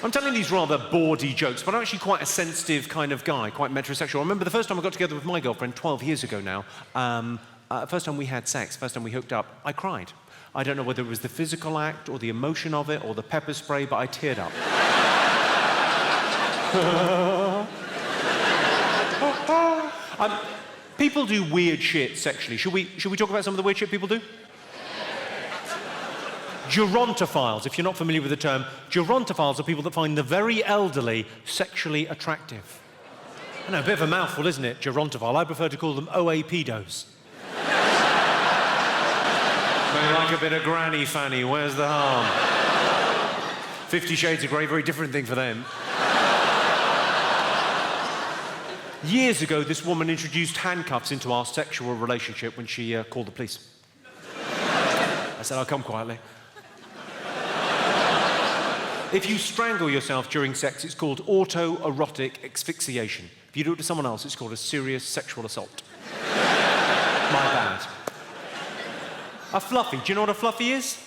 I'm telling these rather bawdy jokes, but I'm actually quite a sensitive kind of guy, quite metrosexual. I remember the first time I got together with my girlfriend 12 years ago now, first time we had sex, first time we hooked up, I cried. I don't know whether it was the physical act or the emotion of it or the pepper spray, but I teared up. People do weird shit sexually. Should we talk about some of the weird shit people do? Gerontophiles, if you're not familiar with the term, gerontophiles are people that find the very elderly sexually attractive. I know, a bit of a mouthful, isn't it, gerontophile? I prefer to call them OAPdos. They like a bit of granny fanny, where's the harm? 50 Shades of Grey, very different thing for them. Years ago, this woman introduced handcuffs into our sexual relationship when she called the police. I said, I'll come quietly. If you strangle yourself during sex, it's called autoerotic asphyxiation. If you do it to someone else, it's called a serious sexual assault. My bad. A fluffy. Do you know what a fluffy is?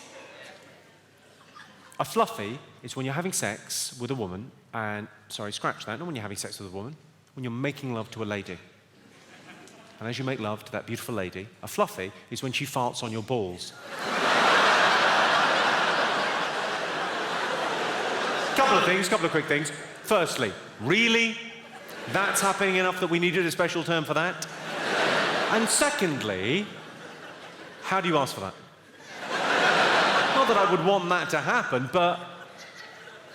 A fluffy is when you're having sex with a woman and... Sorry, scratch that. Not when you're having sex with a woman. When you're making love to a lady. And as you make love to that beautiful lady, a fluffy is when she farts on your balls. Couple of quick things. Firstly, really? That's happening enough that we needed a special term for that? And secondly, how do you ask for that? Not that I would want that to happen, but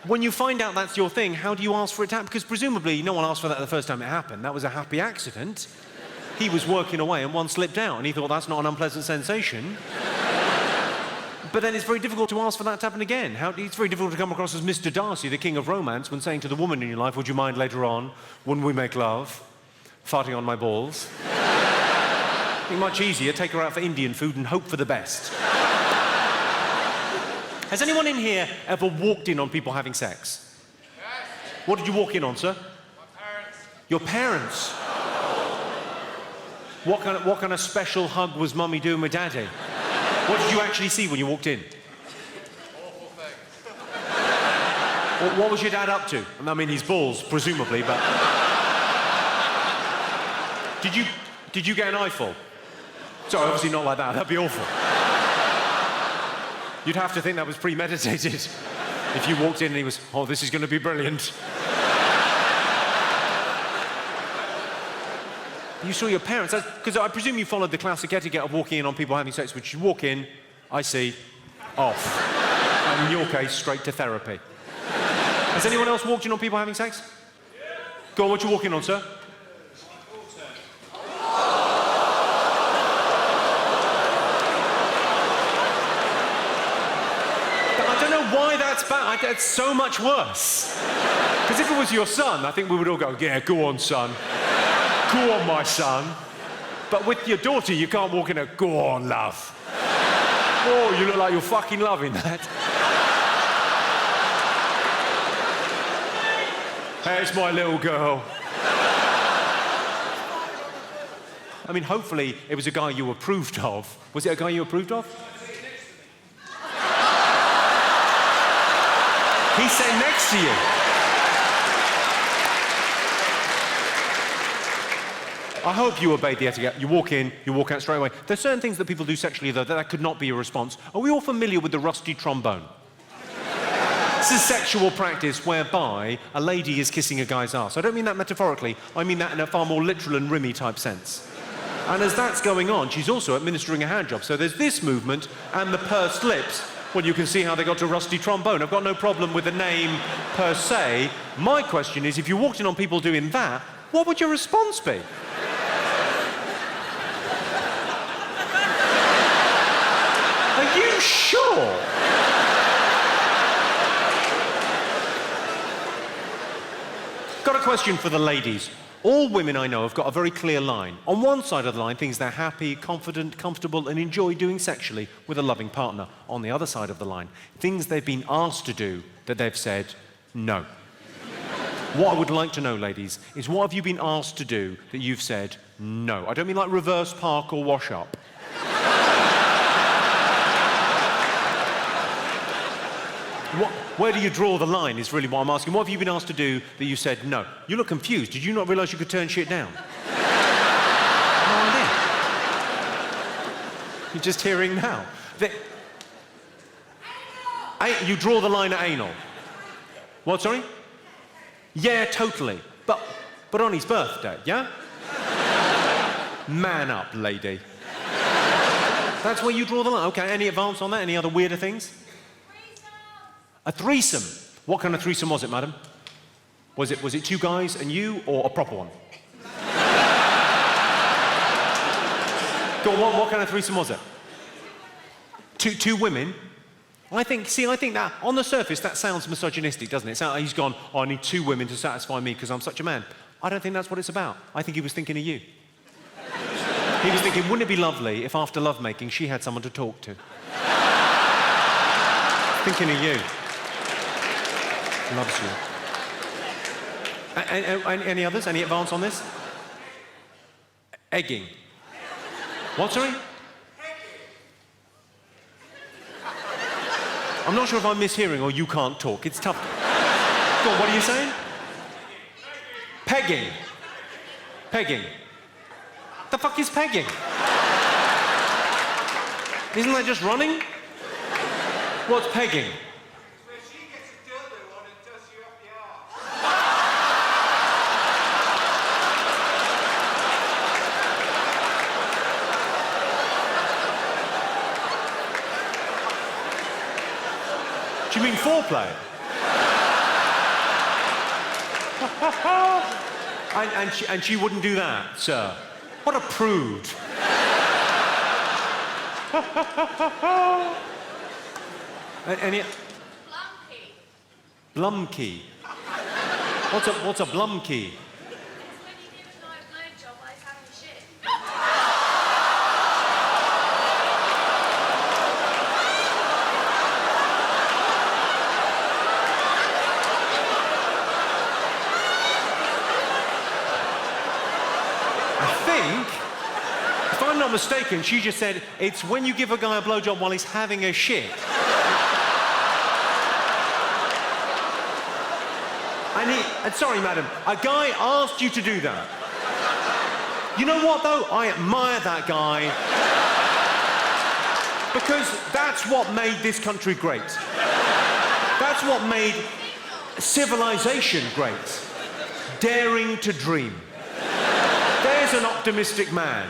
when you find out that's your thing, how do you ask for it to happen? Because presumably no one asked for that the first time it happened. That was a happy accident. He was working away and one slipped out and he thought that's not an unpleasant sensation. But then it's very difficult to ask for that to happen again. It's very difficult to come across as Mr. Darcy, the king of romance, when saying to the woman in your life, would you mind later on, when we make love, farting on my balls? I think much easier, take her out for Indian food and hope for the best. Has anyone in here ever walked in on people having sex? Yes. What did you walk in on, sir? My parents. Your parents? What kind of special hug was Mummy doing with Daddy? What did you actually see when you walked in? Awful things. What was your dad up to? I mean, his balls, presumably, but... Did you get an eyeful? Sorry, obviously not like that. That'd be awful. You'd have to think that was premeditated. If you walked in and he was, oh, this is going to be brilliant. You saw your parents, because I presume you followed the classic etiquette of walking in on people having sex, which you walk in, I see, off. And in your case, straight to therapy. Has anyone else walked in on people having sex? Yeah. Go on, what you walking on, sir? I don't know why that's bad. That's so much worse. Because if it was your son, I think we would all go, yeah, go on, son. Go on, my son. But with your daughter, you can't walk in and go on, love. Oh, you look like you're fucking loving that. Hey, it's my little girl. I mean, hopefully it was a guy you approved of. Was it a guy you approved of? He's sitting next to you. I hope you obeyed the etiquette. You walk in, you walk out straight away. There's certain things that people do sexually, though, that could not be a response. Are we all familiar with the rusty trombone? This is sexual practice whereby a lady is kissing a guy's arse. I don't mean that metaphorically. I mean that in a far more literal and rimmy type sense. And as that's going on, she's also administering a hand job. So there's this movement and the pursed lips. Well, you can see how they got to rusty trombone. I've got no problem with the name per se. My question is, if you walked in on people doing that, what would your response be? Are you sure? Got a question for the ladies. All women I know have got a very clear line. On one side of the line, things they're happy, confident, comfortable, and enjoy doing sexually with a loving partner. On the other side of the line, things they've been asked to do that they've said no. What I would like to know, ladies, is what have you been asked to do that you've said no? I don't mean like reverse park or wash up. Where do you draw the line is really what I'm asking. What have you been asked to do that you said no? You look confused. Did you not realise you could turn shit down? No idea. You're just hearing now. You draw the line at anal. What, sorry? Yeah, totally. But on his birthday, yeah? Man up, lady. That's where you draw the line. Okay, any advance on that? Any other weirder things? A threesome. What kind of threesome was it, madam? Was it two guys and you, or a proper one? Go on, what kind of threesome was it? Two women? I think that, on the surface, that sounds misogynistic, doesn't it? He's gone, oh, I need two women to satisfy me because I'm such a man. I don't think that's what it's about. I think he was thinking of you. He was thinking, wouldn't it be lovely if after lovemaking she had someone to talk to? Thinking of you. Loves you. Any others? Any advance on this? Egging. What, sorry? I'm not sure if I'm mishearing or you can't talk. It's tough. Go on, what are you saying? Pegging. Pegging. The fuck is pegging? Isn't that just running? What's pegging? Where she gets a dildo on and does you up the arse. Do you mean foreplay? and she wouldn't do that, sir. What a prude. Any... Blumkey. What's a blumkey? If I'm not mistaken, she just said it's when you give a guy a blowjob while he's having a shit. And sorry, madam, a guy asked you to do that. You know what, though? I admire that guy. Because that's what made this country great. That's what made civilization great. Daring to dream. There's an optimistic man.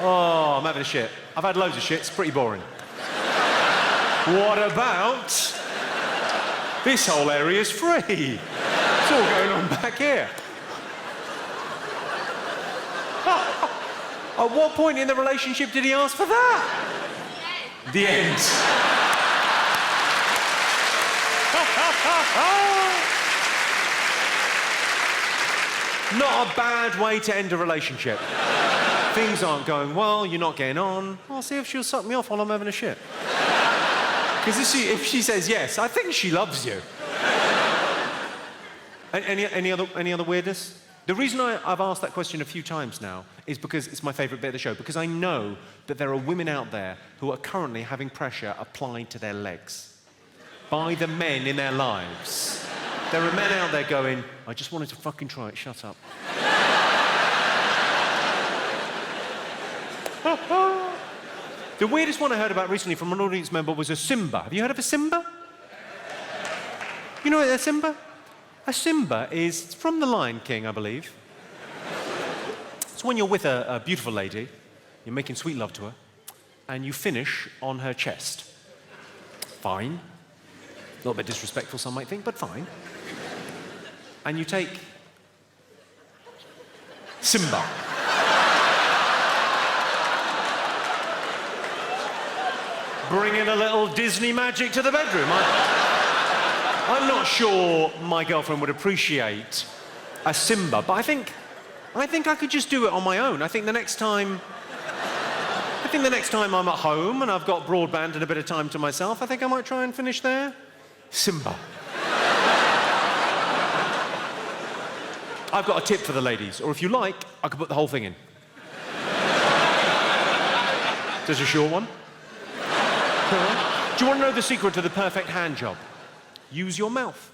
Oh, I'm having a shit. I've had loads of shit. It's pretty boring. What about... This whole area's free. It's all going on back here. At what point in the relationship did he ask for that? The end. Not a bad way to end a relationship. Things aren't going well, you're not getting on. I'll see if she'll suck me off while I'm having a shit. Because if she says yes, I think she loves you. Any other weirdness? The reason I've asked that question a few times now is because it's my favourite bit of the show, because I know that there are women out there who are currently having pressure applied to their legs by the men in their lives. There are men out there going, I just wanted to fucking try it, shut up. The weirdest one I heard about recently from an audience member was a Simba. Have you heard of a Simba? You know what a Simba? A Simba is from The Lion King, I believe. It's when you're with a beautiful lady, you're making sweet love to her, and you finish on her chest. Fine. A little bit disrespectful, some might think, but fine. And you take Simba. Bring in a little Disney magic to the bedroom. I'm not sure my girlfriend would appreciate a Simba, but I think I could just do it on my own. I think the next time I'm at home and I've got broadband and a bit of time to myself, I think I might try and finish there. Simba. I've got a tip for the ladies, or if you like, I could put the whole thing in. There's a short one. Do you want to know the secret to the perfect hand job? use your mouth.